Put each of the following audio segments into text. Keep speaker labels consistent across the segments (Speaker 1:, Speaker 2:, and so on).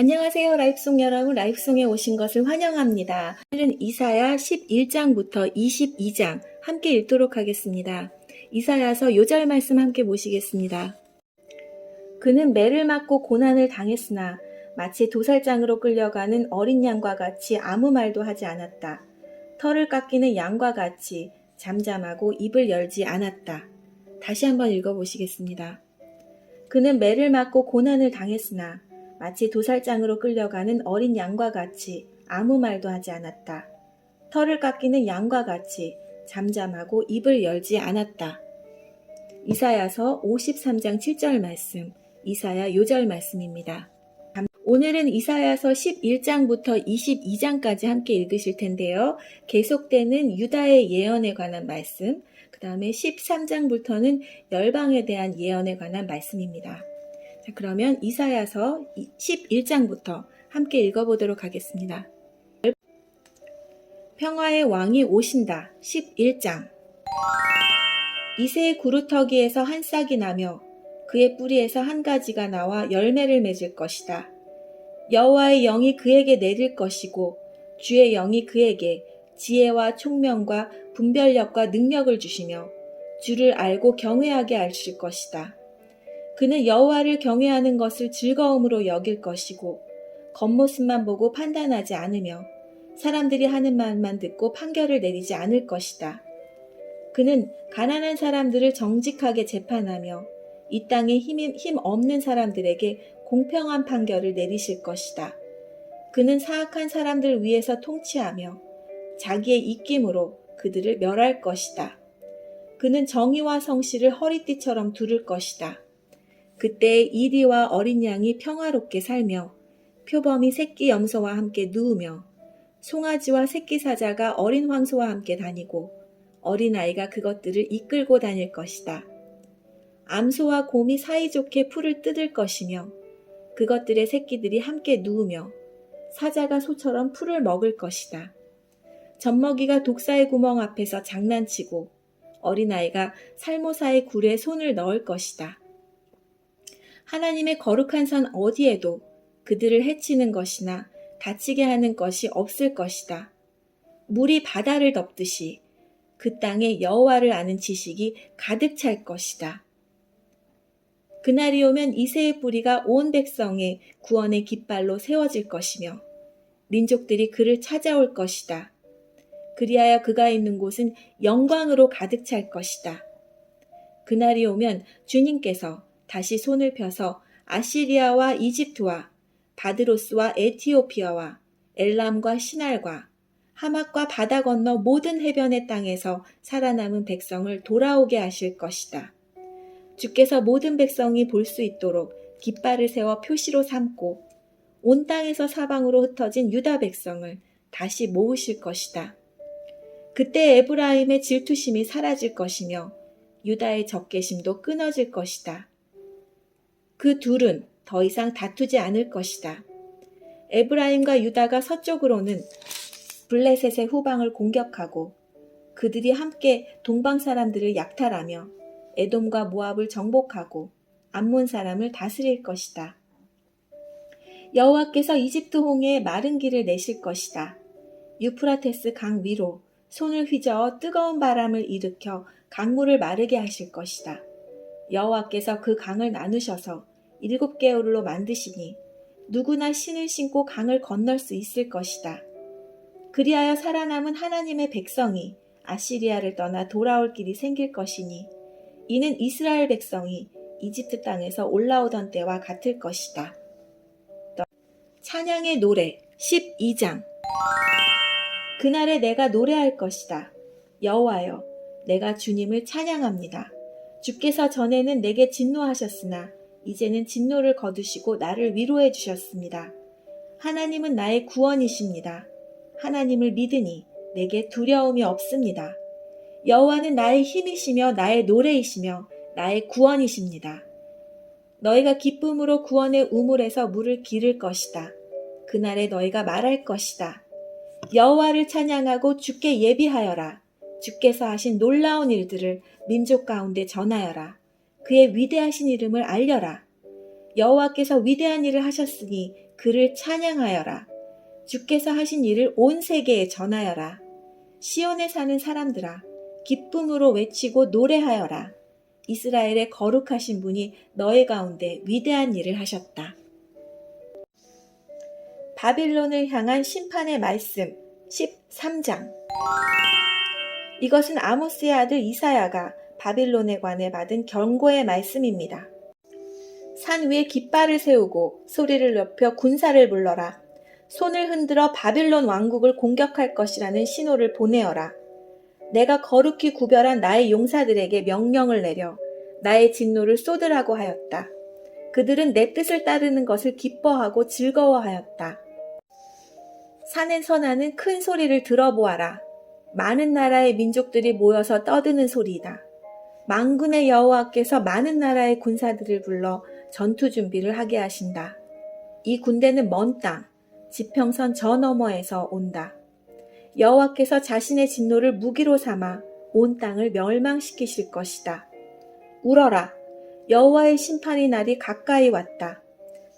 Speaker 1: 안녕하세요. 라이프송 여러분, 라이프송에 오신 것을 환영합니다. 오늘은 이사야 11장부터 22장 함께 읽도록 하겠습니다. 이사야서 요절 말씀 함께 보시겠습니다. 그는 매를 맞고 고난을 당했으나 마치 도살장으로 끌려가는 어린 양과 같이 아무 말도 하지 않았다. 털을 깎이는 양과 같이 잠잠하고 입을 열지 않았다. 다시 한번 읽어보시겠습니다. 그는 매를 맞고 고난을 당했으나 마치 도살장으로 끌려가는 어린 양과 같이 아무 말도 하지 않았다. 털을 깎이는 양과 같이 잠잠하고 입을 열지 않았다. 이사야서 53장 7절 말씀, 이사야 요절 말씀입니다. 오늘은 이사야서 11장부터 22장까지 함께 읽으실 텐데요. 계속되는 유다의 예언에 관한 말씀, 그 다음에 13장부터는 열방에 대한 예언에 관한 말씀입니다. 자, 그러면 이사야서 11장부터 함께 읽어보도록 하겠습니다. 평화의 왕이 오신다. 11장. 이새의 구루터기에서 한 싹이 나며 그의 뿌리에서 한 가지가 나와 열매를 맺을 것이다. 여호와의 영이 그에게 내릴 것이고 주의 영이 그에게 지혜와 총명과 분별력과 능력을 주시며 주를 알고 경외하게 하실 것이다. 그는 여호와를 경외하는 것을 즐거움으로 여길 것이고 겉모습만 보고 판단하지 않으며 사람들이 하는 말만 듣고 판결을 내리지 않을 것이다. 그는 가난한 사람들을 정직하게 재판하며 이 땅에 힘 없는 사람들에게 공평한 판결을 내리실 것이다. 그는 사악한 사람들 위에서 통치하며 자기의 입김으로 그들을 멸할 것이다. 그는 정의와 성실을 허리띠처럼 두를 것이다. 그때 이리와 어린 양이 평화롭게 살며 표범이 새끼 염소와 함께 누우며 송아지와 새끼 사자가 어린 황소와 함께 다니고 어린아이가 그것들을 이끌고 다닐 것이다. 암소와 곰이 사이좋게 풀을 뜯을 것이며 그것들의 새끼들이 함께 누우며 사자가 소처럼 풀을 먹을 것이다. 젖먹이가 독사의 구멍 앞에서 장난치고 어린아이가 살모사의 굴에 손을 넣을 것이다. 하나님의 거룩한 산 어디에도 그들을 해치는 것이나 다치게 하는 것이 없을 것이다. 물이 바다를 덮듯이 그 땅에 여호와를 아는 지식이 가득 찰 것이다. 그날이 오면 이새의 뿌리가 온 백성의 구원의 깃발로 세워질 것이며 민족들이 그를 찾아올 것이다. 그리하여 그가 있는 곳은 영광으로 가득 찰 것이다. 그날이 오면 주님께서 다시 손을 펴서 아시리아와 이집트와 바드로스와 에티오피아와 엘람과 시날과 하맛과 바다 건너 모든 해변의 땅에서 살아남은 백성을 돌아오게 하실 것이다. 주께서 모든 백성이 볼 수 있도록 깃발을 세워 표시로 삼고 온 땅에서 사방으로 흩어진 유다 백성을 다시 모으실 것이다. 그때 에브라임의 질투심이 사라질 것이며 유다의 적개심도 끊어질 것이다. 그 둘은 더 이상 다투지 않을 것이다. 에브라임과 유다가 서쪽으로는 블레셋의 후방을 공격하고 그들이 함께 동방 사람들을 약탈하며 에돔과 모압을 정복하고 암몬 사람을 다스릴 것이다. 여호와께서 이집트 홍해에 마른 길을 내실 것이다. 유프라테스 강 위로 손을 휘저어 뜨거운 바람을 일으켜 강물을 마르게 하실 것이다. 여호와께서 그 강을 나누셔서 7개월로 만드시니 누구나 신을 신고 강을 건널 수 있을 것이다. 그리하여 살아남은 하나님의 백성이 아시리아를 떠나 돌아올 길이 생길 것이니 이는 이스라엘 백성이 이집트 땅에서 올라오던 때와 같을 것이다. 찬양의 노래 12장. 그날에 내가 노래할 것이다. 여호와여, 내가 주님을 찬양합니다. 주께서 전에는 내게 진노하셨으나 이제는 진노를 거두시고 나를 위로해 주셨습니다. 하나님은 나의 구원이십니다. 하나님을 믿으니 내게 두려움이 없습니다. 여호와는 나의 힘이시며 나의 노래이시며 나의 구원이십니다. 너희가 기쁨으로 구원의 우물에서 물을 기를 것이다. 그날에 너희가 말할 것이다. 여호와를 찬양하고 주께 예비하여라. 주께서 하신 놀라운 일들을 민족 가운데 전하여라. 그의 위대하신 이름을 알려라. 여호와께서 위대한 일을 하셨으니 그를 찬양하여라. 주께서 하신 일을 온 세계에 전하여라. 시온에 사는 사람들아, 기쁨으로 외치고 노래하여라. 이스라엘의 거룩하신 분이 너희 가운데 위대한 일을 하셨다. 바빌론을 향한 심판의 말씀 13장. 이것은 아모스의 아들 이사야가 바빌론에 관해 받은 경고의 말씀입니다. 산 위에 깃발을 세우고 소리를 높여 군사를 불러라. 손을 흔들어 바빌론 왕국을 공격할 것이라는 신호를 보내어라. 내가 거룩히 구별한 나의 용사들에게 명령을 내려 나의 진노를 쏟으라고 하였다. 그들은 내 뜻을 따르는 것을 기뻐하고 즐거워하였다. 산에서 나는 큰 소리를 들어보아라. 많은 나라의 민족들이 모여서 떠드는 소리이다. 만군의 여호와께서 많은 나라의 군사들을 불러 전투 준비를 하게 하신다. 이 군대는 먼 땅, 지평선 저 너머에서 온다. 여호와께서 자신의 진노를 무기로 삼아 온 땅을 멸망시키실 것이다. 울어라. 여호와의 심판의 날이 가까이 왔다.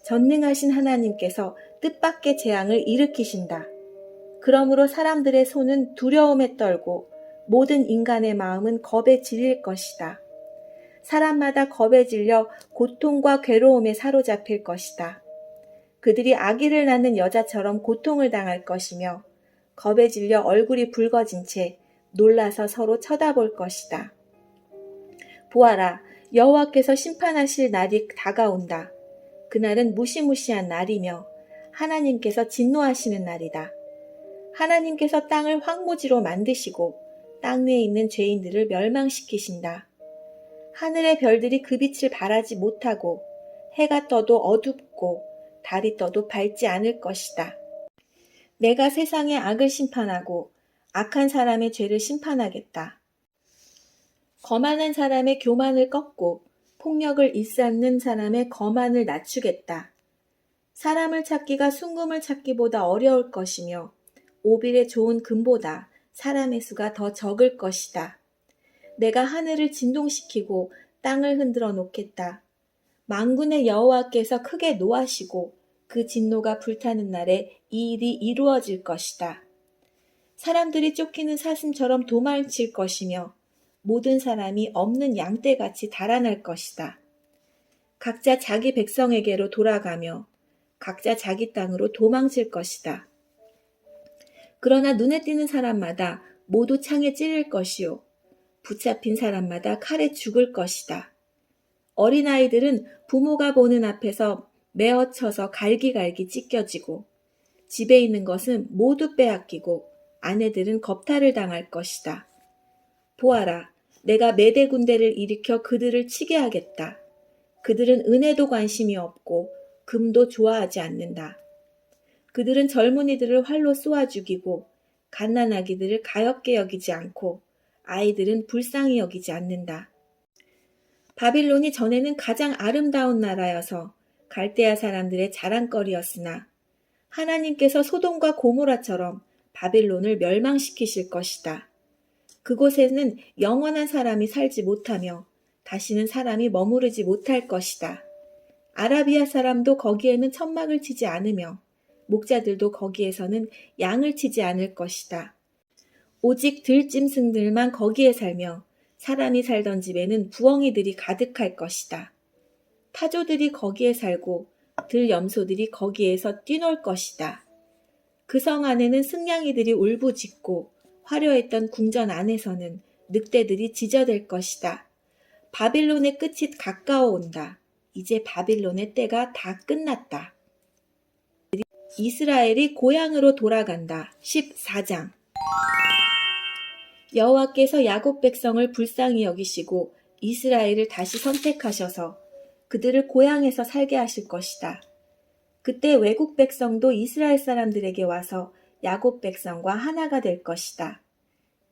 Speaker 1: 전능하신 하나님께서 뜻밖의 재앙을 일으키신다. 그러므로 사람들의 손은 두려움에 떨고 모든 인간의 마음은 겁에 질릴 것이다. 사람마다 겁에 질려 고통과 괴로움에 사로잡힐 것이다. 그들이 아기를 낳는 여자처럼 고통을 당할 것이며 겁에 질려 얼굴이 붉어진 채 놀라서 서로 쳐다볼 것이다. 보아라, 여호와께서 심판하실 날이 다가온다. 그날은 무시무시한 날이며 하나님께서 진노하시는 날이다. 하나님께서 땅을 황무지로 만드시고 땅 위에 있는 죄인들을 멸망시키신다. 하늘의 별들이 그 빛을 발하지 못하고 해가 떠도 어둡고 달이 떠도 밝지 않을 것이다. 내가 세상의 악을 심판하고 악한 사람의 죄를 심판하겠다. 거만한 사람의 교만을 꺾고 폭력을 일삼는 사람의 거만을 낮추겠다. 사람을 찾기가 순금을 찾기보다 어려울 것이며 오빌의 좋은 금보다 사람의 수가 더 적을 것이다. 내가 하늘을 진동시키고 땅을 흔들어 놓겠다. 만군의 여호와께서 크게 노하시고 그 진노가 불타는 날에 이 일이 이루어질 것이다. 사람들이 쫓기는 사슴처럼 도망칠 것이며 모든 사람이 없는 양떼같이 달아날 것이다. 각자 자기 백성에게로 돌아가며 각자 자기 땅으로 도망칠 것이다. 그러나 눈에 띄는 사람마다 모두 창에 찔릴 것이요 붙잡힌 사람마다 칼에 죽을 것이다. 어린아이들은 부모가 보는 앞에서 메어쳐서 갈기갈기 찢겨지고 집에 있는 것은 모두 빼앗기고 아내들은 겁탈을 당할 것이다. 보아라, 내가 메대 군대를 일으켜 그들을 치게 하겠다. 그들은 은혜도 관심이 없고 금도 좋아하지 않는다. 그들은 젊은이들을 활로 쏘아 죽이고 갓난아기들을 가엾게 여기지 않고 아이들은 불쌍히 여기지 않는다. 바빌론이 전에는 가장 아름다운 나라여서 갈대아 사람들의 자랑거리였으나 하나님께서 소돔과 고모라처럼 바빌론을 멸망시키실 것이다. 그곳에는 영원한 사람이 살지 못하며 다시는 사람이 머무르지 못할 것이다. 아라비아 사람도 거기에는 천막을 치지 않으며 목자들도 거기에서는 양을 치지 않을 것이다. 오직 들짐승들만 거기에 살며 사람이 살던 집에는 부엉이들이 가득할 것이다. 타조들이 거기에 살고 들염소들이 거기에서 뛰놀 것이다. 그 성 안에는 승냥이들이 울부짖고 화려했던 궁전 안에서는 늑대들이 짖어댈 것이다. 바빌론의 끝이 가까워 온다. 이제 바빌론의 때가 다 끝났다. 이스라엘이 고향으로 돌아간다. 14장. 여호와께서 야곱 백성을 불쌍히 여기시고 이스라엘을 다시 선택하셔서 그들을 고향에서 살게 하실 것이다. 그때 외국 백성도 이스라엘 사람들에게 와서 야곱 백성과 하나가 될 것이다.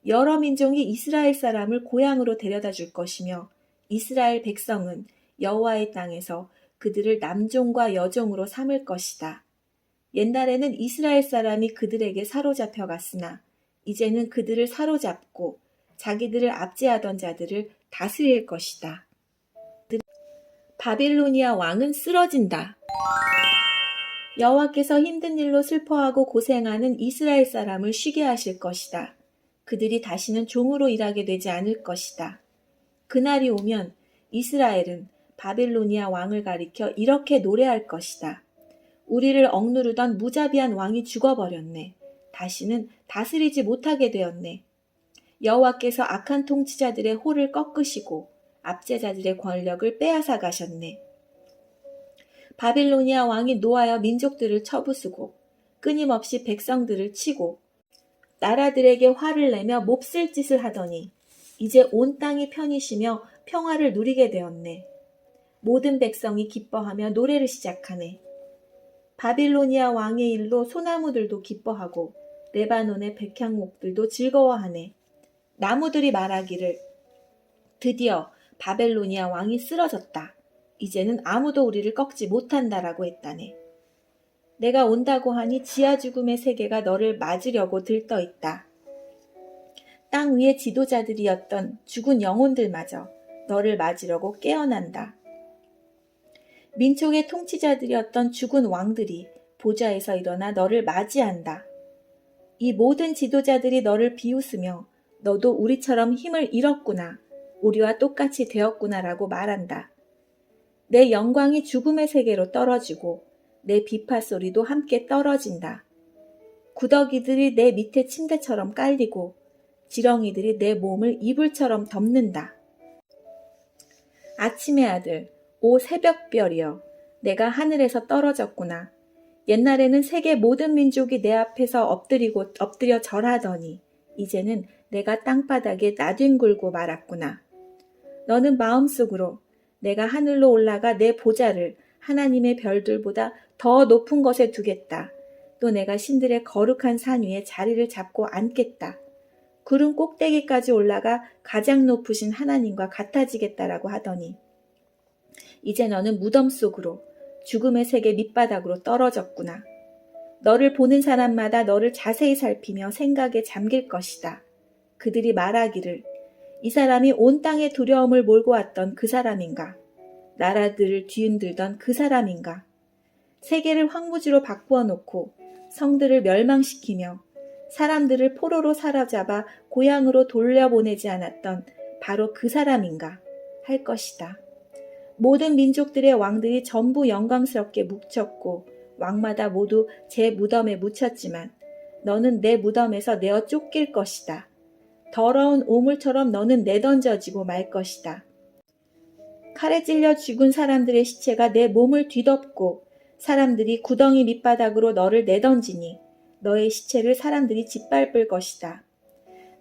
Speaker 1: 여러 민족이 이스라엘 사람을 고향으로 데려다 줄 것이며 이스라엘 백성은 여호와의 땅에서 그들을 남종과 여종으로 삼을 것이다. 옛날에는 이스라엘 사람이 그들에게 사로잡혀 갔으나 이제는 그들을 사로잡고 자기들을 압제하던 자들을 다스릴 것이다. 바빌로니아 왕은 쓰러진다. 여호와께서 힘든 일로 슬퍼하고 고생하는 이스라엘 사람을 쉬게 하실 것이다. 그들이 다시는 종으로 일하게 되지 않을 것이다. 그날이 오면 이스라엘은 바빌로니아 왕을 가리켜 이렇게 노래할 것이다. 우리를 억누르던 무자비한 왕이 죽어버렸네. 다시는 다스리지 못하게 되었네. 여호와께서 악한 통치자들의 홀을 꺾으시고 압제자들의 권력을 빼앗아 가셨네. 바빌로니아 왕이 노하여 민족들을 쳐부수고 끊임없이 백성들을 치고 나라들에게 화를 내며 몹쓸 짓을 하더니 이제 온 땅이 편히 쉬며 평화를 누리게 되었네. 모든 백성이 기뻐하며 노래를 시작하네. 바빌로니아 왕의 일로 소나무들도 기뻐하고 레바논의 백향목들도 즐거워하네. 나무들이 말하기를 드디어 바벨로니아 왕이 쓰러졌다. 이제는 아무도 우리를 꺾지 못한다라고 했다네. 내가 온다고 하니 지하 죽음의 세계가 너를 맞으려고 들떠있다. 땅 위의 지도자들이었던 죽은 영혼들마저 너를 맞으려고 깨어난다. 민족의 통치자들이었던 죽은 왕들이 보좌에서 일어나 너를 맞이한다. 이 모든 지도자들이 너를 비웃으며 너도 우리처럼 힘을 잃었구나, 우리와 똑같이 되었구나라고 말한다. 내 영광이 죽음의 세계로 떨어지고 내 비파 소리도 함께 떨어진다. 구더기들이 내 밑에 침대처럼 깔리고 지렁이들이 내 몸을 이불처럼 덮는다. 아침의 아들, 오 새벽별이여, 내가 하늘에서 떨어졌구나. 옛날에는 세계 모든 민족이 내 앞에서 엎드려 절하더니 이제는 내가 땅바닥에 나뒹굴고 말았구나. 너는 마음속으로 내가 하늘로 올라가 내 보좌를 하나님의 별들보다 더 높은 것에 두겠다. 또 내가 신들의 거룩한 산 위에 자리를 잡고 앉겠다. 구름 꼭대기까지 올라가 가장 높으신 하나님과 같아지겠다라고 하더니 이제 너는 무덤 속으로 죽음의 세계 밑바닥으로 떨어졌구나. 너를 보는 사람마다 너를 자세히 살피며 생각에 잠길 것이다. 그들이 말하기를 이 사람이 온 땅에 두려움을 몰고 왔던 그 사람인가? 나라들을 뒤흔들던 그 사람인가? 세계를 황무지로 바꾸어 놓고 성들을 멸망시키며 사람들을 포로로 사로잡아 고향으로 돌려보내지 않았던 바로 그 사람인가? 할 것이다. 모든 민족들의 왕들이 전부 영광스럽게 묻혔고 왕마다 모두 제 무덤에 묻혔지만 너는 내 무덤에서 내어 쫓길 것이다. 더러운 오물처럼 너는 내던져지고 말 것이다. 칼에 찔려 죽은 사람들의 시체가 내 몸을 뒤덮고 사람들이 구덩이 밑바닥으로 너를 내던지니 너의 시체를 사람들이 짓밟을 것이다.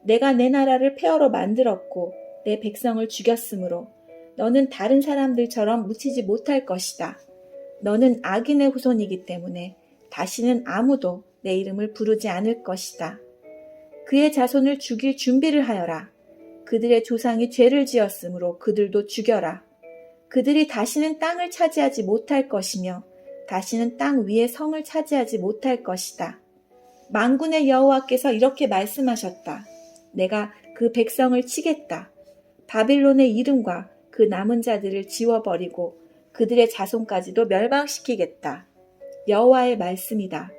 Speaker 1: 내가 내 나라를 폐허로 만들었고 내 백성을 죽였으므로 너는 다른 사람들처럼 묻히지 못할 것이다. 너는 악인의 후손이기 때문에 다시는 아무도 내 이름을 부르지 않을 것이다. 그의 자손을 죽일 준비를 하여라. 그들의 조상이 죄를 지었으므로 그들도 죽여라. 그들이 다시는 땅을 차지하지 못할 것이며 다시는 땅 위에 성을 차지하지 못할 것이다. 만군의 여호와께서 이렇게 말씀하셨다. 내가 그 백성을 치겠다. 바빌론의 이름과 그 남은 자들을 지워버리고 그들의 자손까지도 멸망시키겠다. 여호와의 말씀이다.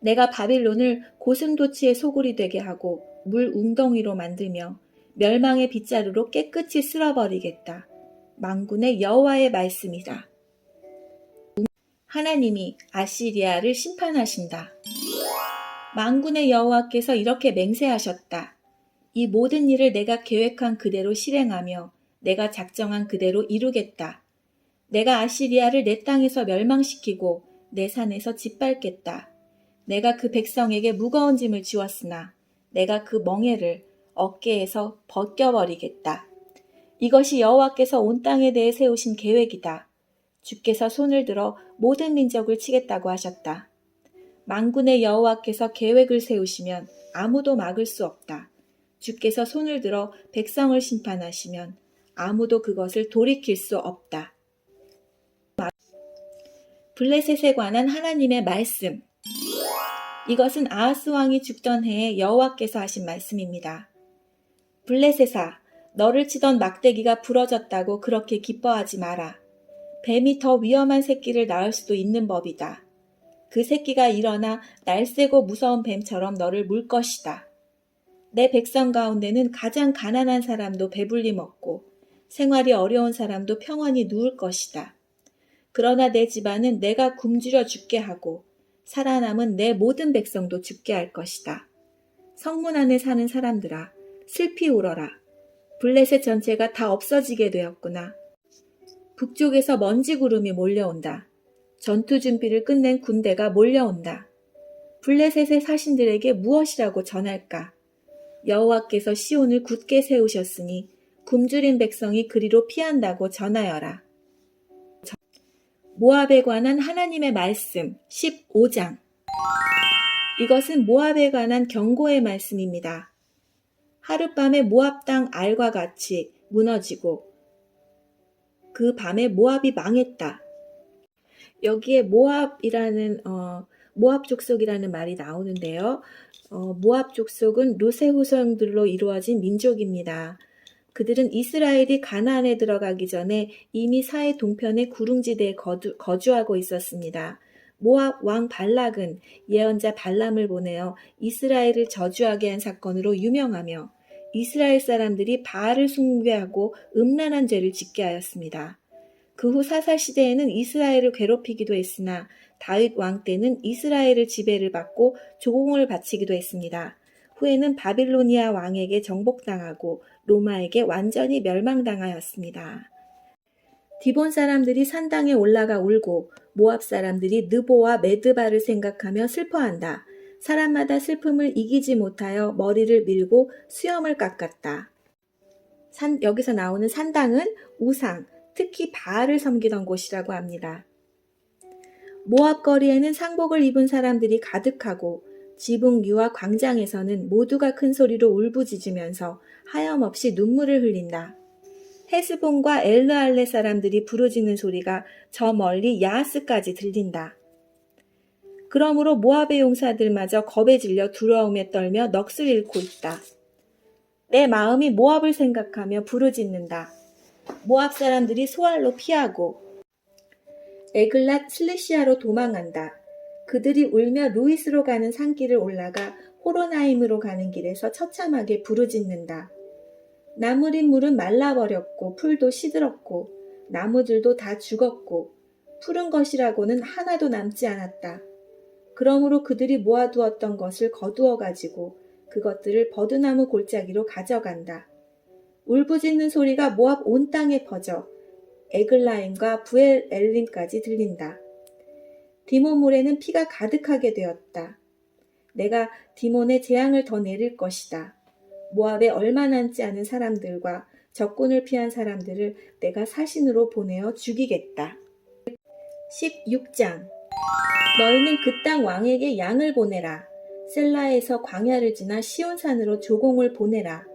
Speaker 1: 내가 바빌론을 고슴도치의 소굴이 되게 하고 물 웅덩이로 만들며 멸망의 빗자루로 깨끗이 쓸어버리겠다. 만군의 여호와의 말씀이다. 하나님이 아시리아를 심판하신다. 만군의 여호와께서 이렇게 맹세하셨다. 이 모든 일을 내가 계획한 그대로 실행하며 내가 작정한 그대로 이루겠다. 내가 아시리아를 내 땅에서 멸망시키고 내 산에서 짓밟겠다. 내가 그 백성에게 무거운 짐을 지웠으나 내가 그 멍에를 어깨에서 벗겨버리겠다. 이것이 여호와께서 온 땅에 대해 세우신 계획이다. 주께서 손을 들어 모든 민족을 치겠다고 하셨다. 만군의 여호와께서 계획을 세우시면 아무도 막을 수 없다. 주께서 손을 들어 백성을 심판하시면 아무도 그것을 돌이킬 수 없다. 블레셋에 관한 하나님의 말씀. 이것은 아하스 왕이 죽던 해에 여호와께서 하신 말씀입니다. 블레셋아, 너를 치던 막대기가 부러졌다고 그렇게 기뻐하지 마라. 뱀이 더 위험한 새끼를 낳을 수도 있는 법이다. 그 새끼가 일어나 날쌔고 무서운 뱀처럼 너를 물 것이다. 내 백성 가운데는 가장 가난한 사람도 배불리 먹고 생활이 어려운 사람도 평안히 누울 것이다. 그러나 내 집안은 내가 굶주려 죽게 하고 살아남은 내 모든 백성도 죽게 할 것이다. 성문 안에 사는 사람들아, 슬피 울어라. 블레셋 전체가 다 없어지게 되었구나. 북쪽에서 먼지 구름이 몰려온다. 전투 준비를 끝낸 군대가 몰려온다. 블레셋의 사신들에게 무엇이라고 전할까? 여호와께서 시온을 굳게 세우셨으니 굶주린 백성이 그리로 피한다고 전하여라. 모압에 관한 하나님의 말씀 15장. 이것은 모압에 관한 경고의 말씀입니다. 하룻밤에 모압 땅 알과 같이 무너지고 그 밤에 모압이 망했다. 여기에 모압 족속이라는 말이 나오는데요. 모압 족속은 루세 후손들로 이루어진 민족입니다. 그들은 이스라엘이 가나안에 들어가기 전에 이미 사해 동편의 구릉지대에 거주하고 있었습니다. 모압 왕 발락은 예언자 발람을 보내어 이스라엘을 저주하게 한 사건으로 유명하며 이스라엘 사람들이 바알을 숭배하고 음란한 죄를 짓게 하였습니다. 그 후 사사 시대에는 이스라엘을 괴롭히기도 했으나 다윗 왕 때는 이스라엘을 지배를 받고 조공을 바치기도 했습니다. 후에는 바빌로니아 왕에게 정복당하고 로마에게 완전히 멸망당하였습니다. 디본 사람들이 산당에 올라가 울고 모압 사람들이 느보와 메드바를 생각하며 슬퍼한다. 사람마다 슬픔을 이기지 못하여 머리를 밀고 수염을 깎았다. 여기서 나오는 산당은 우상, 특히 바알을 섬기던 곳이라고 합니다. 모압 거리에는 상복을 입은 사람들이 가득하고 지붕 위와 광장에서는 모두가 큰 소리로 울부짖으면서 하염없이 눈물을 흘린다. 헤스본과 엘르알레 사람들이 부르짖는 소리가 저 멀리 야하스까지 들린다. 그러므로 모압의 용사들마저 겁에 질려 두려움에 떨며 넋을 잃고 있다. 내 마음이 모압을 생각하며 부르짖는다. 모압 사람들이 소알로 피하고 에글랏 슬리시아로 도망한다. 그들이 울며 루이스로 가는 산길을 올라가 호로나임으로 가는 길에서 처참하게 부르짖는다. 나무린 물은 말라버렸고 풀도 시들었고 나무들도 다 죽었고 푸른 것이라고는 하나도 남지 않았다. 그러므로 그들이 모아두었던 것을 거두어 가지고 그것들을 버드나무 골짜기로 가져간다. 울부짖는 소리가 모압 온 땅에 퍼져 에글라임과 부엘 엘림까지 들린다. 디몬 물에는 피가 가득하게 되었다. 내가 디몬에 재앙을 더 내릴 것이다. 모압에 얼마 남지 않은 사람들과 적군을 피한 사람들을 내가 사신으로 보내어 죽이겠다. 16장. 너희는 그 땅 왕에게 양을 보내라. 셀라에서 광야를 지나 시온산으로 조공을 보내라.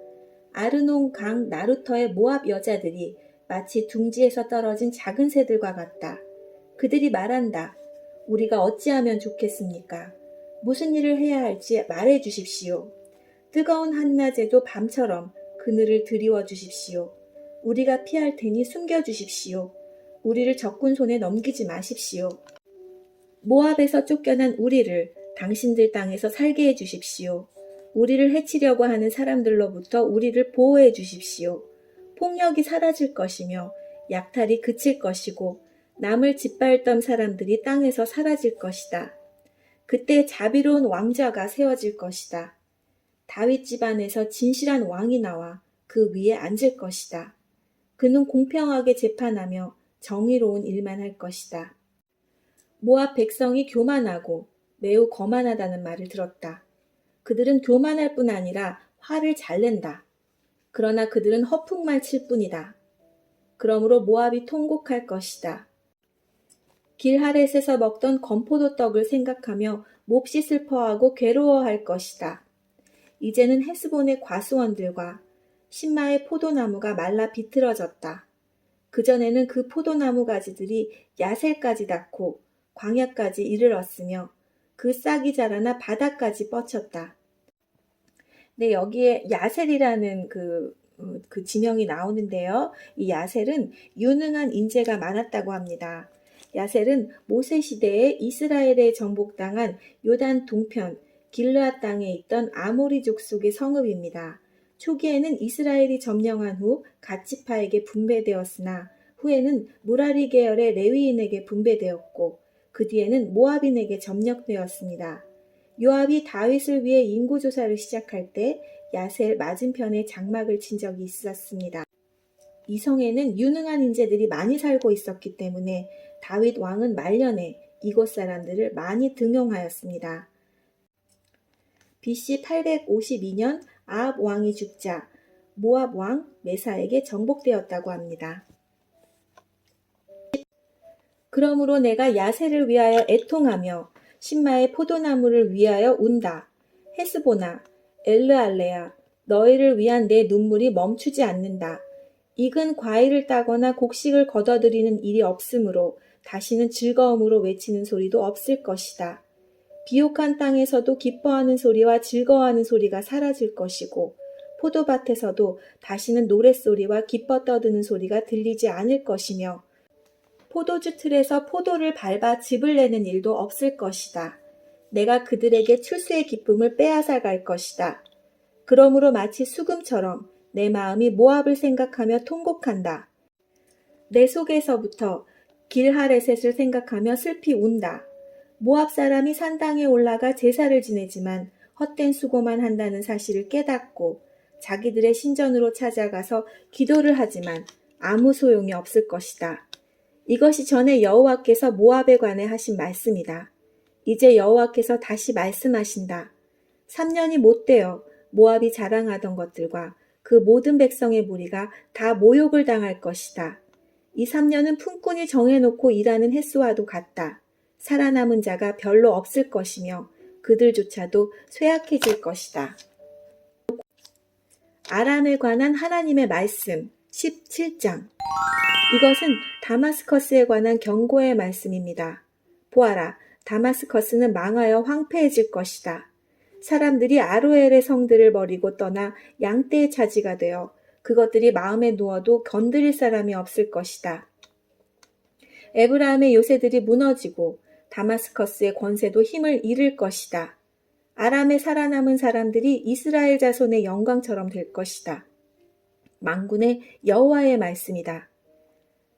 Speaker 1: 아르논 강 나루터의 모압 여자들이 마치 둥지에서 떨어진 작은 새들과 같다. 그들이 말한다. 우리가 어찌하면 좋겠습니까? 무슨 일을 해야 할지 말해 주십시오. 뜨거운 한낮에도 밤처럼 그늘을 드리워 주십시오. 우리가 피할 테니 숨겨 주십시오. 우리를 적군 손에 넘기지 마십시오. 모압에서 쫓겨난 우리를 당신들 땅에서 살게 해 주십시오. 우리를 해치려고 하는 사람들로부터 우리를 보호해 주십시오. 폭력이 사라질 것이며 약탈이 그칠 것이고 남을 짓밟던 사람들이 땅에서 사라질 것이다. 그때 자비로운 왕자가 세워질 것이다. 다윗 집안에서 진실한 왕이 나와 그 위에 앉을 것이다. 그는 공평하게 재판하며 정의로운 일만 할 것이다. 모압 백성이 교만하고 매우 거만하다는 말을 들었다. 그들은 교만할 뿐 아니라 화를 잘 낸다. 그러나 그들은 허풍만 칠 뿐이다. 그러므로 모압이 통곡할 것이다. 길하렛에서 먹던 건포도 떡을 생각하며 몹시 슬퍼하고 괴로워할 것이다. 이제는 헤스본의 과수원들과 신마의 포도나무가 말라 비틀어졌다. 그전에는 그 포도나무 가지들이 야셀까지 닿고 광야까지 이르렀으며 그 싹이 자라나 바다까지 뻗쳤다. 네, 여기에 야셀이라는 그 그 지명이 나오는데요. 이 야셀은 유능한 인재가 많았다고 합니다. 야셀은 모세 시대에 이스라엘에 정복당한 요단 동편 길르앗 땅에 있던 아모리 족속의 성읍입니다. 초기에는 이스라엘이 점령한 후 갓지파에게 분배되었으나 후에는 무라리 계열의 레위인에게 분배되었고 그 뒤에는 모압인에게 점령되었습니다. 요압이 다윗을 위해 인구조사를 시작할 때 야셀 맞은편에 장막을 친 적이 있었습니다. 이 성에는 유능한 인재들이 많이 살고 있었기 때문에 다윗 왕은 말년에 이곳 사람들을 많이 등용하였습니다. BC 852년 아합 왕이 죽자 모압 왕 메사에게 정복되었다고 합니다. 그러므로 내가 야셀을 위하여 애통하며 신마의 포도나무를 위하여 운다. 헤스보나, 엘르알레야, 너희를 위한 내 눈물이 멈추지 않는다. 익은 과일을 따거나 곡식을 걷어들이는 일이 없으므로 다시는 즐거움으로 외치는 소리도 없을 것이다. 비옥한 땅에서도 기뻐하는 소리와 즐거워하는 소리가 사라질 것이고 포도밭에서도 다시는 노랫소리와 기뻐 떠드는 소리가 들리지 않을 것이며 포도주 틀에서 포도를 밟아 즙을 내는 일도 없을 것이다. 내가 그들에게 출세의 기쁨을 빼앗아 갈 것이다. 그러므로 마치 수금처럼 내 마음이 모압을 생각하며 통곡한다. 내 속에서부터 길하레셋을 생각하며 슬피 운다. 모압 사람이 산당에 올라가 제사를 지내지만 헛된 수고만 한다는 사실을 깨닫고 자기들의 신전으로 찾아가서 기도를 하지만 아무 소용이 없을 것이다. 이것이 전에 여호와께서 모압에 관해 하신 말씀이다. 이제 여호와께서 다시 말씀하신다. 3년이 못되어 모압이 자랑하던 것들과 그 모든 백성의 무리가 다 모욕을 당할 것이다. 이 3년은 품꾼이 정해놓고 일하는 횟수와도 같다. 살아남은 자가 별로 없을 것이며 그들조차도 쇠약해질 것이다. 아람에 관한 하나님의 말씀 17장. 이것은 다마스커스에 관한 경고의 말씀입니다. 보아라, 다마스커스는 망하여 황폐해질 것이다. 사람들이 아로엘의 성들을 버리고 떠나 양떼의 차지가 되어 그것들이 마음에 누워도 건드릴 사람이 없을 것이다. 에브라임의 요새들이 무너지고 다마스커스의 권세도 힘을 잃을 것이다. 아람에 살아남은 사람들이 이스라엘 자손의 영광처럼 될 것이다. 만군의 여호와의 말씀이다.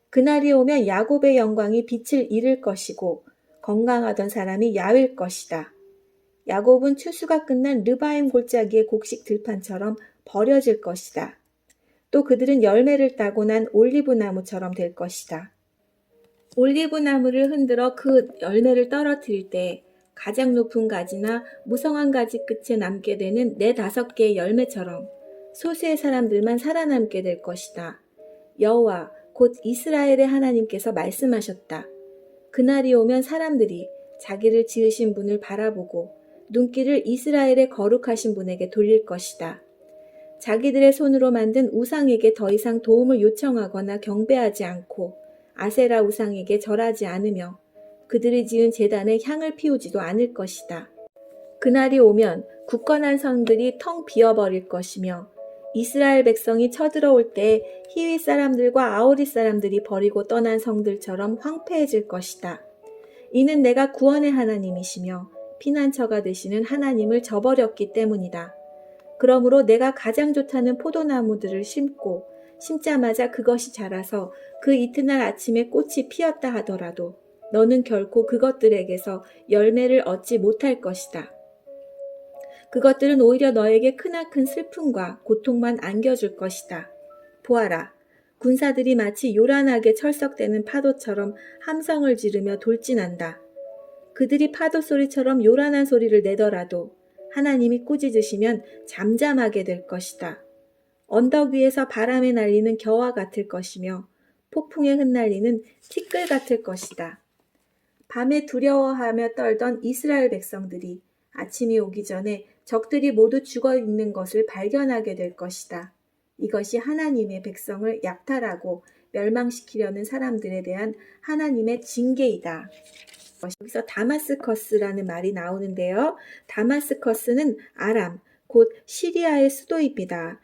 Speaker 1: 그날이 오면 야곱의 영광이 빛을 잃을 것이고 건강하던 사람이 야윌 것이다. 야곱은 추수가 끝난 르바임 골짜기의 곡식 들판처럼 버려질 것이다. 또 그들은 열매를 따고 난 올리브나무처럼 될 것이다. 올리브나무를 흔들어 그 열매를 떨어뜨릴 때 가장 높은 가지나 무성한 가지 끝에 남게 되는 4-5개의 열매처럼 소수의 사람들만 살아남게 될 것이다. 여호와 곧 이스라엘의 하나님께서 말씀하셨다. 그날이 오면 사람들이 자기를 지으신 분을 바라보고 눈길을 이스라엘의 거룩하신 분에게 돌릴 것이다. 자기들의 손으로 만든 우상에게 더 이상 도움을 요청하거나 경배하지 않고 아세라 우상에게 절하지 않으며 그들이 지은 제단에 향을 피우지도 않을 것이다. 그날이 오면 굳건한 성들이 텅 비어버릴 것이며 이스라엘 백성이 쳐들어올 때 히윗 사람들과 아오리 사람들이 버리고 떠난 성들처럼 황폐해질 것이다. 이는 내가 구원의 하나님이시며 피난처가 되시는 하나님을 저버렸기 때문이다. 그러므로 내가 가장 좋다는 포도나무들을 심고 심자마자 그것이 자라서 그 이튿날 아침에 꽃이 피었다 하더라도 너는 결코 그것들에게서 열매를 얻지 못할 것이다. 그것들은 오히려 너에게 크나큰 슬픔과 고통만 안겨줄 것이다. 보아라, 군사들이 마치 요란하게 철썩대는 파도처럼 함성을 지르며 돌진한다. 그들이 파도 소리처럼 요란한 소리를 내더라도 하나님이 꾸짖으시면 잠잠하게 될 것이다. 언덕 위에서 바람에 날리는 겨와 같을 것이며 폭풍에 흩날리는 티끌 같을 것이다. 밤에 두려워하며 떨던 이스라엘 백성들이 아침이 오기 전에 적들이 모두 죽어 있는 것을 발견하게 될 것이다. 이것이 하나님의 백성을 약탈하고 멸망시키려는 사람들에 대한 하나님의 징계이다. 여기서 다마스커스라는 말이 나오는데요. 다마스커스는 아람, 곧 시리아의 수도입니다.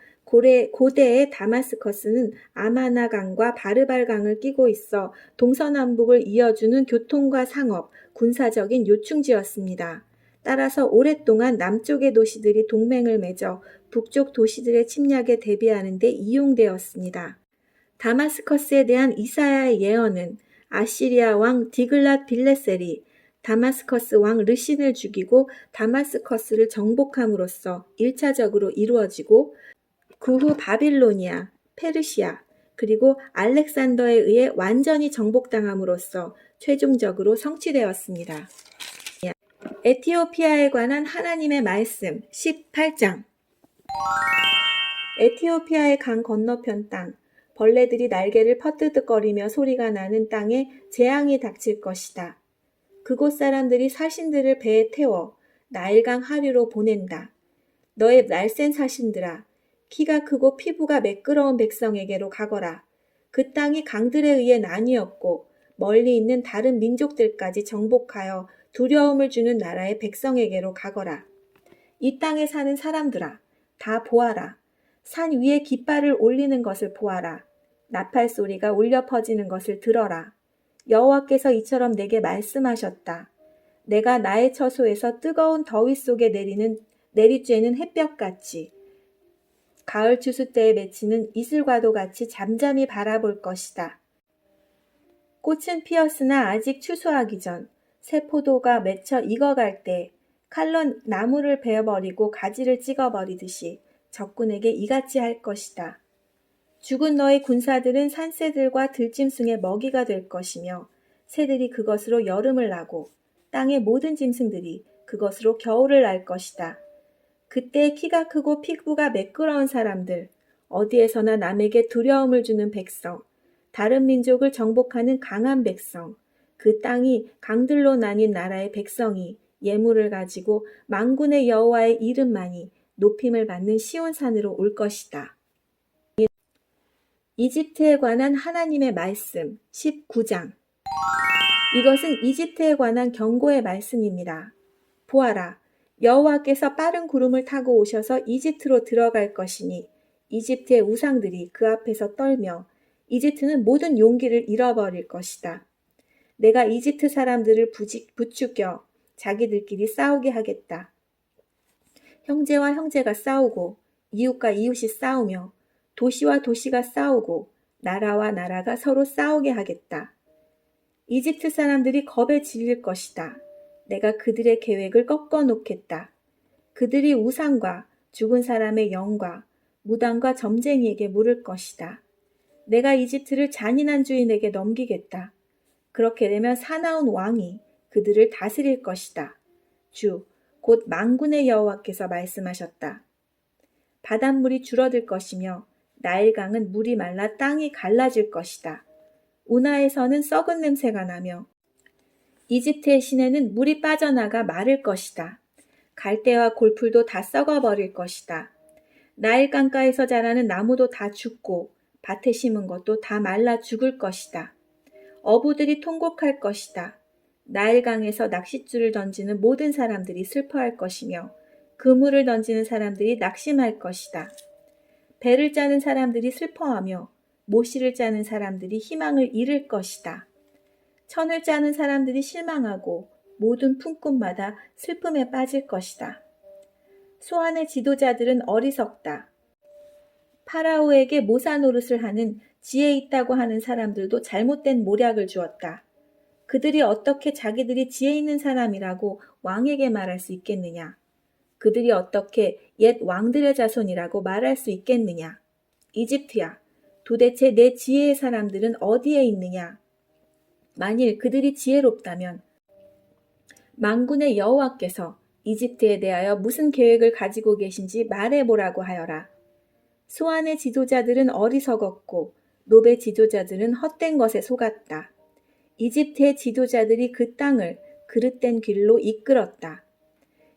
Speaker 1: 고대의 다마스커스는 아마나 강과 바르발 강을 끼고 있어 동서남북을 이어주는 교통과 상업, 군사적인 요충지였습니다. 따라서 오랫동안 남쪽의 도시들이 동맹을 맺어 북쪽 도시들의 침략에 대비하는 데 이용되었습니다. 다마스커스에 대한 이사야의 예언은 아시리아 왕 디글랏 빌레셀이 다마스커스 왕 르신을 죽이고 다마스커스를 정복함으로써 1차적으로 이루어지고 그 후 바빌로니아, 페르시아, 그리고 알렉산더에 의해 완전히 정복당함으로써 최종적으로 성취되었습니다. 에티오피아에 관한 하나님의 말씀 18장. 에티오피아의 강 건너편 땅, 벌레들이 날개를 퍼뜨득거리며 소리가 나는 땅에 재앙이 닥칠 것이다. 그곳 사람들이 사신들을 배에 태워 나일강 하류로 보낸다. 너의 날쌘 사신들아, 키가 크고 피부가 매끄러운 백성에게로 가거라. 그 땅이 강들에 의해 나뉘었고 멀리 있는 다른 민족들까지 정복하여 두려움을 주는 나라의 백성에게로 가거라. 이 땅에 사는 사람들아, 다 보아라. 산 위에 깃발을 올리는 것을 보아라. 나팔 소리가 울려 퍼지는 것을 들어라. 여호와께서 이처럼 내게 말씀하셨다. 내가 나의 처소에서 뜨거운 더위 속에 내리쬐는 햇볕같이 가을 추수 때에 맺히는 이슬과도 같이 잠잠히 바라볼 것이다. 꽃은 피었으나 아직 추수하기 전 새 포도가 맺혀 익어갈 때 칼로 나무를 베어버리고 가지를 찍어버리듯이 적군에게 이같이 할 것이다. 죽은 너의 군사들은 산새들과 들짐승의 먹이가 될 것이며 새들이 그것으로 여름을 나고 땅의 모든 짐승들이 그것으로 겨울을 날 것이다. 그때 키가 크고 피부가 매끄러운 사람들, 어디에서나 남에게 두려움을 주는 백성, 다른 민족을 정복하는 강한 백성, 그 땅이 강들로 나뉜 나라의 백성이 예물을 가지고 만군의 여호와의 이름만이 높임을 받는 시온산으로 올 것이다. 이집트에 관한 하나님의 말씀 19장. 이것은 이집트에 관한 경고의 말씀입니다. 보아라, 여호와께서 빠른 구름을 타고 오셔서 이집트로 들어갈 것이니 이집트의 우상들이 그 앞에서 떨며 이집트는 모든 용기를 잃어버릴 것이다. 내가 이집트 사람들을 부추겨 자기들끼리 싸우게 하겠다. 형제와 형제가 싸우고 이웃과 이웃이 싸우며 도시와 도시가 싸우고 나라와 나라가 서로 싸우게 하겠다. 이집트 사람들이 겁에 질릴 것이다. 내가 그들의 계획을 꺾어 놓겠다. 그들이 우상과 죽은 사람의 영과 무당과 점쟁이에게 물을 것이다. 내가 이집트를 잔인한 주인에게 넘기겠다. 그렇게 되면 사나운 왕이 그들을 다스릴 것이다. 주, 곧 만군의 여호와께서 말씀하셨다. 바닷물이 줄어들 것이며 나일강은 물이 말라 땅이 갈라질 것이다. 운하에서는 썩은 냄새가 나며 이집트의 시내는 물이 빠져나가 마를 것이다. 갈대와 골풀도 다 썩어버릴 것이다. 나일강가에서 자라는 나무도 다 죽고 밭에 심은 것도 다 말라 죽을 것이다. 어부들이 통곡할 것이다. 나일강에서 낚싯줄을 던지는 모든 사람들이 슬퍼할 것이며 그물을 던지는 사람들이 낙심할 것이다. 배를 짜는 사람들이 슬퍼하며 모시를 짜는 사람들이 희망을 잃을 것이다. 천을 짜는 사람들이 실망하고 모든 품꾼마다 슬픔에 빠질 것이다. 소안의 지도자들은 어리석다. 파라오에게 모사 노릇을 하는 지혜 있다고 하는 사람들도 잘못된 모략을 주었다. 그들이 어떻게 자기들이 지혜 있는 사람이라고 왕에게 말할 수 있겠느냐? 그들이 어떻게 옛 왕들의 자손이라고 말할 수 있겠느냐? 이집트야, 도대체 내 지혜의 사람들은 어디에 있느냐? 만일 그들이 지혜롭다면 만군의 여호와께서 이집트에 대하여 무슨 계획을 가지고 계신지 말해보라고 하여라. 소안의 지도자들은 어리석었고 노베 지도자들은 헛된 것에 속았다. 이집트의 지도자들이 그 땅을 그릇된 길로 이끌었다.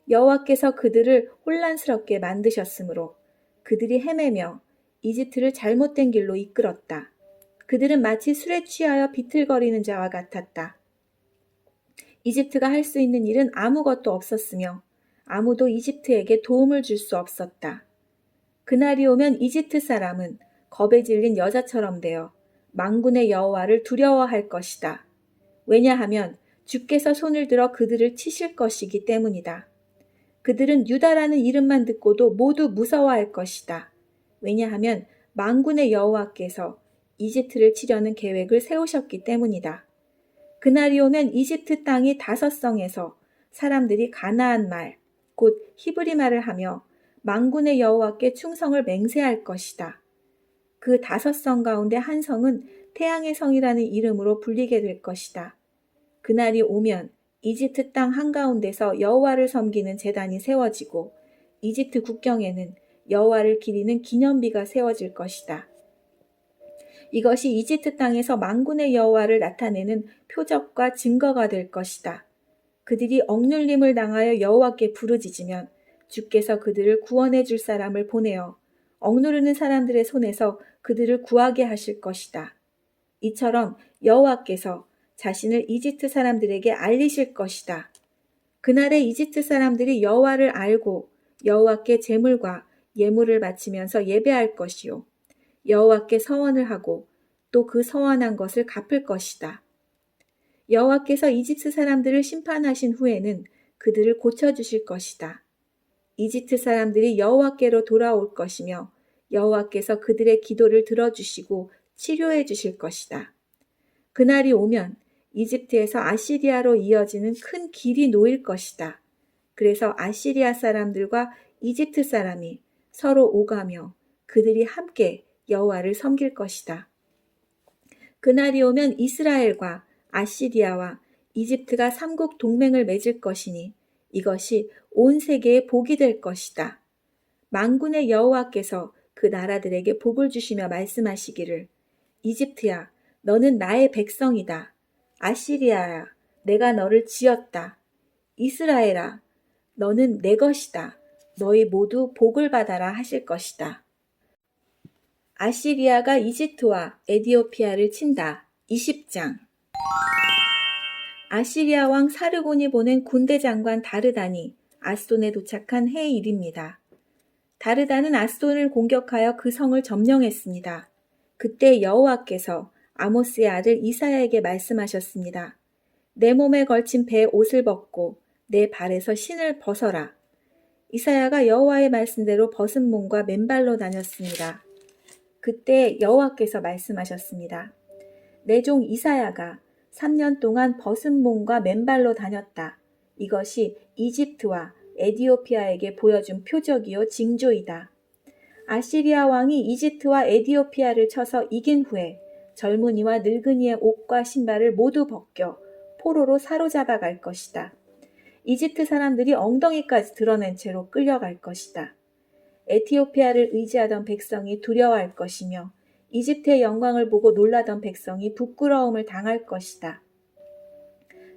Speaker 1: 여호와께서 그들을 혼란스럽게 만드셨으므로 그들이 헤매며 이집트를 잘못된 길로 이끌었다. 그들은 마치 술에 취하여 비틀거리는 자와 같았다. 이집트가 할 수 있는 일은 아무것도 없었으며 아무도 이집트에게 도움을 줄 수 없었다. 그날이 오면 이집트 사람은 겁에 질린 여자처럼 되어 만군의 여호와를 두려워할 것이다. 왜냐하면 주께서 손을 들어 그들을 치실 것이기 때문이다. 그들은 유다라는 이름만 듣고도 모두 무서워할 것이다. 왜냐하면 만군의 여호와께서 이집트를 치려는 계획을 세우셨기 때문이다. 그날이 오면 이집트 땅이 5성에서 사람들이 가나안 말, 곧 히브리 말을 하며 만군의 여호와께 충성을 맹세할 것이다. 그 5성 가운데 한 성은 태양의 성이라는 이름으로 불리게 될 것이다. 그날이 오면 이집트 땅 한가운데서 여호와를 섬기는 제단이 세워지고 이집트 국경에는 여호와를 기리는 기념비가 세워질 것이다. 이것이 이집트 땅에서 만군의 여호와를 나타내는 표적과 증거가 될 것이다. 그들이 억눌림을 당하여 여호와께 부르짖으면 주께서 그들을 구원해 줄 사람을 보내어 억누르는 사람들의 손에서 그들을 구하게 하실 것이다. 이처럼 여호와께서 자신을 이집트 사람들에게 알리실 것이다. 그날에 이집트 사람들이 여호와를 알고 여호와께 제물과 예물을 바치면서 예배할 것이요. 여호와께 서원을 하고 또 그 서원한 것을 갚을 것이다. 여호와께서 이집트 사람들을 심판하신 후에는 그들을 고쳐주실 것이다. 이집트 사람들이 여호와께로 돌아올 것이며 여호와께서 그들의 기도를 들어주시고 치료해 주실 것이다. 그날이 오면 이집트에서 아시리아로 이어지는 큰 길이 놓일 것이다. 그래서 아시리아 사람들과 이집트 사람이 서로 오가며 그들이 함께 여호와를 섬길 것이다. 그날이 오면 이스라엘과 아시리아와 이집트가 삼국 동맹을 맺을 것이니 이것이 온 세계에 복이 될 것이다. 만군의 여호와께서 그 나라들에게 복을 주시며 말씀하시기를 이집트야, 너는 나의 백성이다. 아시리아야, 내가 너를 지었다. 이스라엘아, 너는 내 것이다. 너희 모두 복을 받아라 하실 것이다. 아시리아가 이집트와 에디오피아를 친다. 20장. 아시리아 왕 사르곤이 보낸 군대 장관 다르단이 아스돈에 도착한 해의 일입니다. 다르단은 아스돈을 공격하여 그 성을 점령했습니다. 그때 여호와께서 아모스의 아들 이사야에게 말씀하셨습니다. 내 몸에 걸친 배의 옷을 벗고 내 발에서 신을 벗어라. 이사야가 여호와의 말씀대로 벗은 몸과 맨발로 다녔습니다. 그때 여호와께서 말씀하셨습니다. 내 종 이사야가 3년 동안 벗은 몸과 맨발로 다녔다. 이것이 이집트와 에디오피아에게 보여준 표적이요 징조이다. 아시리아 왕이 이집트와 에디오피아를 쳐서 이긴 후에 젊은이와 늙은이의 옷과 신발을 모두 벗겨 포로로 사로잡아 갈 것이다. 이집트 사람들이 엉덩이까지 드러낸 채로 끌려갈 것이다. 에티오피아를 의지하던 백성이 두려워할 것이며 이집트의 영광을 보고 놀라던 백성이 부끄러움을 당할 것이다.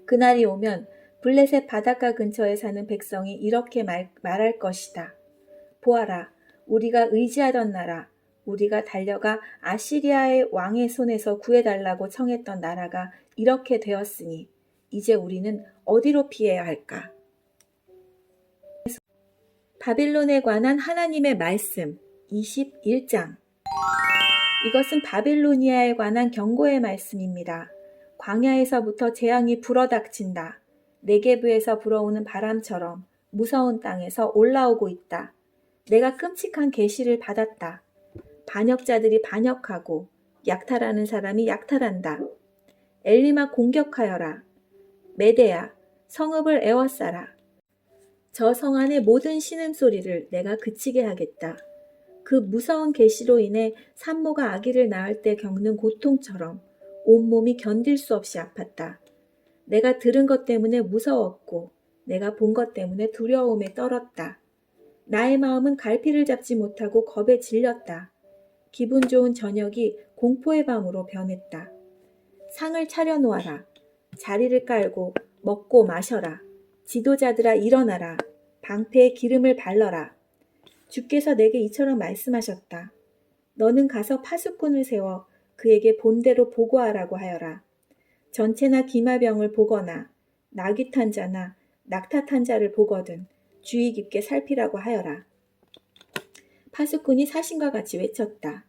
Speaker 1: 그날이 오면 블레셋 바닷가 근처에 사는 백성이 이렇게 말할 것이다. 보아라, 우리가 의지하던 나라, 우리가 달려가 아시리아의 왕의 손에서 구해달라고 청했던 나라가 이렇게 되었으니 이제 우리는 어디로 피해야 할까? 바빌론에 관한 하나님의 말씀 21장. 이것은 바빌로니아에 관한 경고의 말씀입니다. 광야에서부터 재앙이 불어닥친다. 네게브에서 불어오는 바람처럼 무서운 땅에서 올라오고 있다. 내가 끔찍한 계시를 받았다. 반역자들이 반역하고 약탈하는 사람이 약탈한다. 엘리마 공격하여라. 메대야, 성읍을 에워싸라. 저 성 안의 모든 신음소리를 내가 그치게 하겠다. 그 무서운 계시로 인해 산모가 아기를 낳을 때 겪는 고통처럼 온몸이 견딜 수 없이 아팠다. 내가 들은 것 때문에 무서웠고 내가 본 것 때문에 두려움에 떨었다. 나의 마음은 갈피를 잡지 못하고 겁에 질렸다. 기분 좋은 저녁이 공포의 밤으로 변했다. 상을 차려놓아라. 자리를 깔고 먹고 마셔라. 지도자들아 일어나라. 방패에 기름을 발라라. 주께서 내게 이처럼 말씀하셨다. 너는 가서 파수꾼을 세워 그에게 본대로 보고하라고 하여라. 전체나 기마병을 보거나 낙이 탄 자나 낙타 탄 자를 보거든 주의 깊게 살피라고 하여라. 파수꾼이 사신과 같이 외쳤다.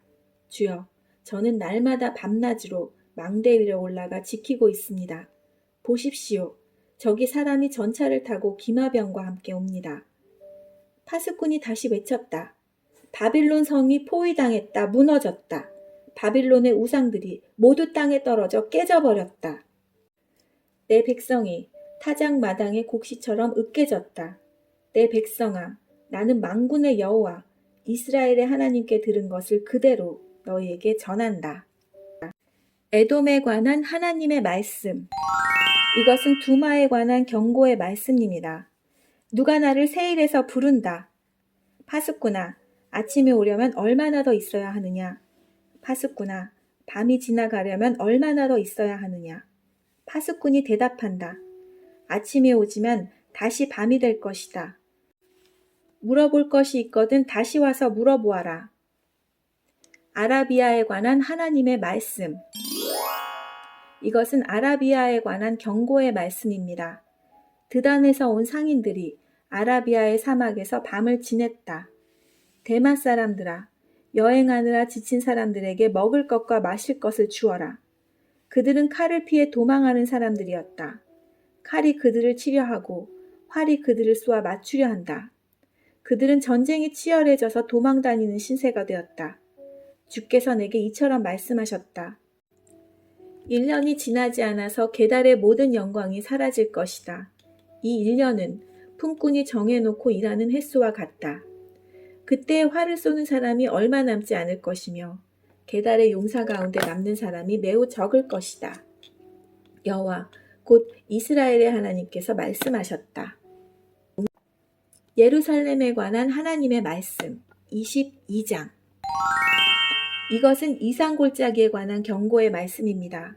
Speaker 1: 주여, 저는 날마다 밤낮으로 망대 위로 올라가 지키고 있습니다. 보십시오. 저기 사람이 전차를 타고 기마병과 함께 옵니다. 파수꾼이 다시 외쳤다. 바빌론 성이 포위당했다. 무너졌다. 바빌론의 우상들이 모두 땅에 떨어져 깨져버렸다. 내 백성이 타작마당의 곡식처럼 으깨졌다. 내 백성아, 나는 만군의 여호와 이스라엘의 하나님께 들은 것을 그대로 너희에게 전한다. 에돔에 관한 하나님의 말씀. 이것은 두마에 관한 경고의 말씀입니다. 누가 나를 세일에서 부른다. 파수꾼아, 아침이 오려면 얼마나 더 있어야 하느냐. 파수꾼아, 밤이 지나가려면 얼마나 더 있어야 하느냐. 파수꾼이 대답한다. 아침이 오지만 다시 밤이 될 것이다. 물어볼 것이 있거든 다시 와서 물어보아라. 아라비아에 관한 하나님의 말씀. 이것은 아라비아에 관한 경고의 말씀입니다. 드단에서 온 상인들이 아라비아의 사막에서 밤을 지냈다. 대마 사람들아, 여행하느라 지친 사람들에게 먹을 것과 마실 것을 주어라. 그들은 칼을 피해 도망하는 사람들이었다. 칼이 그들을 치려 하고 활이 그들을 쏘아 맞추려 한다. 그들은 전쟁이 치열해져서 도망다니는 신세가 되었다. 주께서 내게 이처럼 말씀하셨다. 1년이 지나지 않아서 게달의 모든 영광이 사라질 것이다. 이 1년은 품꾼이 정해놓고 일하는 횟수와 같다. 그때 활을 쏘는 사람이 얼마 남지 않을 것이며 게달의 용사 가운데 남는 사람이 매우 적을 것이다. 여호와 곧 이스라엘의 하나님께서 말씀하셨다. 예루살렘에 관한 하나님의 말씀 22장. 이것은 이상골짜기에 관한 경고의 말씀입니다.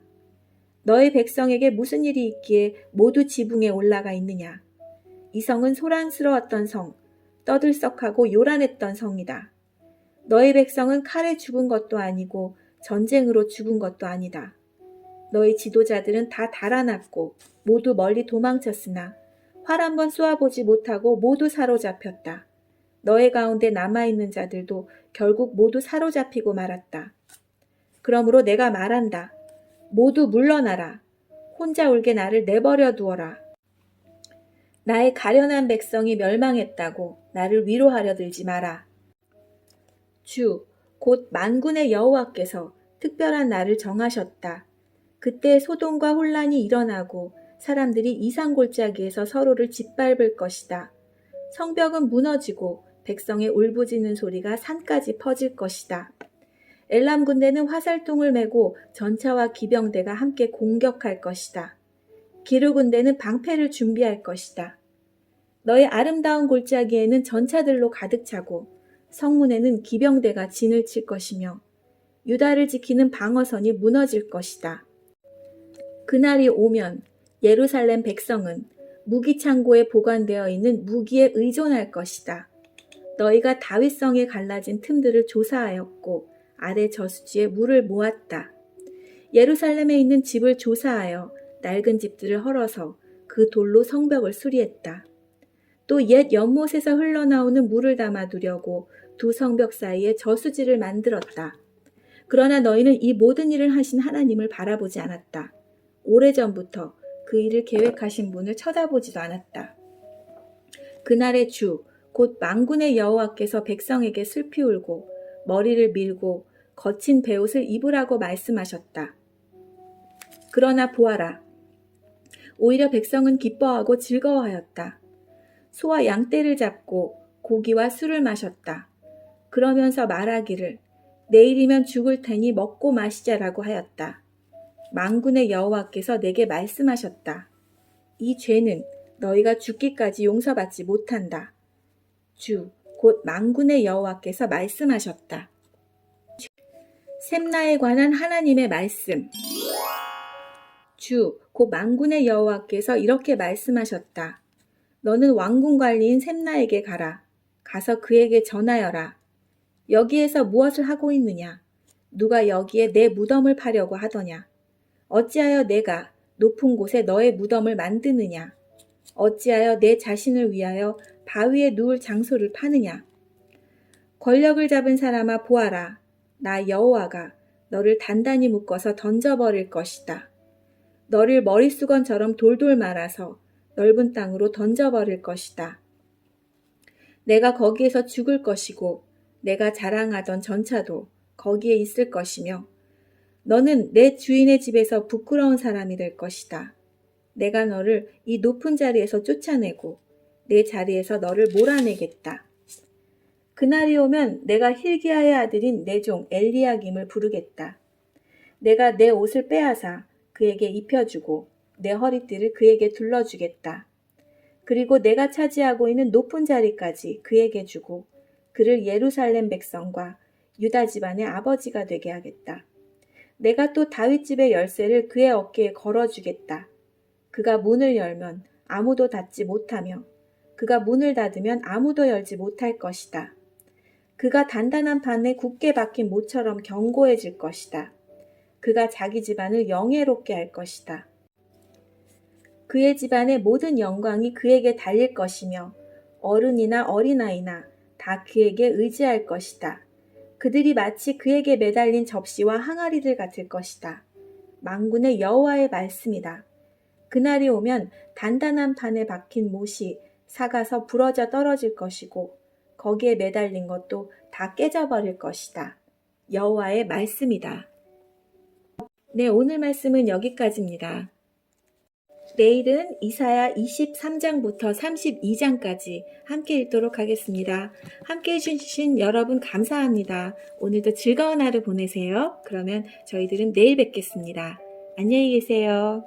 Speaker 1: 너의 백성에게 무슨 일이 있기에 모두 지붕에 올라가 있느냐. 이 성은 소란스러웠던 성, 떠들썩하고 요란했던 성이다. 너의 백성은 칼에 죽은 것도 아니고 전쟁으로 죽은 것도 아니다. 너희 지도자들은 다 달아났고 모두 멀리 도망쳤으나 활 한 번 쏘아보지 못하고 모두 사로잡혔다. 너의 가운데 남아있는 자들도 결국 모두 사로잡히고 말았다. 그러므로 내가 말한다. 모두 물러나라. 혼자 울게 나를 내버려 두어라. 나의 가련한 백성이 멸망했다고 나를 위로하려 들지 마라. 주, 곧 만군의 여호와께서 특별한 날을 정하셨다. 그때 소동과 혼란이 일어나고 사람들이 이상골짜기에서 서로를 짓밟을 것이다. 성벽은 무너지고 백성의 울부짖는 소리가 산까지 퍼질 것이다. 엘람 군대는 화살통을 메고 전차와 기병대가 함께 공격할 것이다. 기르 군대는 방패를 준비할 것이다. 너의 아름다운 골짜기에는 전차들로 가득 차고 성문에는 기병대가 진을 칠 것이며 유다를 지키는 방어선이 무너질 것이다. 그날이 오면 예루살렘 백성은 무기 창고에 보관되어 있는 무기에 의존할 것이다. 너희가 다윗성에 갈라진 틈들을 조사하였고 아래 저수지에 물을 모았다. 예루살렘에 있는 집을 조사하여 낡은 집들을 헐어서 그 돌로 성벽을 수리했다. 또 옛 연못에서 흘러나오는 물을 담아두려고 두 성벽 사이에 저수지를 만들었다. 그러나 너희는 이 모든 일을 하신 하나님을 바라보지 않았다. 오래전부터 그 일을 계획하신 분을 쳐다보지도 않았다. 그날의 주, 곧 만군의 여호와께서 백성에게 슬피 울고 머리를 밀고 거친 베옷을 입으라고 말씀하셨다. 그러나 보아라. 오히려 백성은 기뻐하고 즐거워하였다. 소와 양떼를 잡고 고기와 술을 마셨다. 그러면서 말하기를 내일이면 죽을 테니 먹고 마시자라고 하였다. 만군의 여호와께서 내게 말씀하셨다. 이 죄는 너희가 죽기까지 용서받지 못한다. 주, 곧 만군의 여호와께서 말씀하셨다. 셈나에 관한 하나님의 말씀. 주, 곧 만군의 여호와께서 이렇게 말씀하셨다. 너는 왕궁 관리인 셈나에게 가라. 가서 그에게 전하여라. 여기에서 무엇을 하고 있느냐? 누가 여기에 내 무덤을 파려고 하더냐? 어찌하여 내가 높은 곳에 너의 무덤을 만드느냐? 어찌하여 내 자신을 위하여 바위에 누울 장소를 파느냐? 권력을 잡은 사람아 보아라. 나 여호와가 너를 단단히 묶어서 던져버릴 것이다. 너를 머릿수건처럼 돌돌 말아서 넓은 땅으로 던져버릴 것이다. 내가 거기에서 죽을 것이고 내가 자랑하던 전차도 거기에 있을 것이며 너는 내 주인의 집에서 부끄러운 사람이 될 것이다. 내가 너를 이 높은 자리에서 쫓아내고 내 자리에서 너를 몰아내겠다. 그날이 오면 내가 hil기야의 아들인 내 종 엘리야김을 부르겠다. 내가 내 옷을 빼앗아 그에게 입혀주고 내 허리띠를 그에게 둘러주겠다. 그리고 내가 차지하고 있는 높은 자리까지 그에게 주고 그를 예루살렘 백성과 유다 집안의 아버지가 되게 하겠다. 내가 또 다윗 집의 열쇠를 그의 어깨에 걸어주겠다. 그가 문을 열면 아무도 닫지 못하며 그가 문을 닫으면 아무도 열지 못할 것이다. 그가 단단한 판에 굳게 박힌 모처럼 견고해질 것이다. 그가 자기 집안을 영예롭게 할 것이다. 그의 집안의 모든 영광이 그에게 달릴 것이며 어른이나 어린아이나 다 그에게 의지할 것이다. 그들이 마치 그에게 매달린 접시와 항아리들 같을 것이다. 만군의 여호와의 말씀이다. 그날이 오면 단단한 판에 박힌 못이 삭아서 부러져 떨어질 것이고 거기에 매달린 것도 다 깨져버릴 것이다. 여호와의 말씀이다. 네, 오늘 말씀은 여기까지입니다. 내일은 이사야 23장부터 32장까지 함께 읽도록 하겠습니다. 함께 해주신 여러분 감사합니다. 오늘도 즐거운 하루 보내세요. 그러면 저희들은 내일 뵙겠습니다. 안녕히 계세요.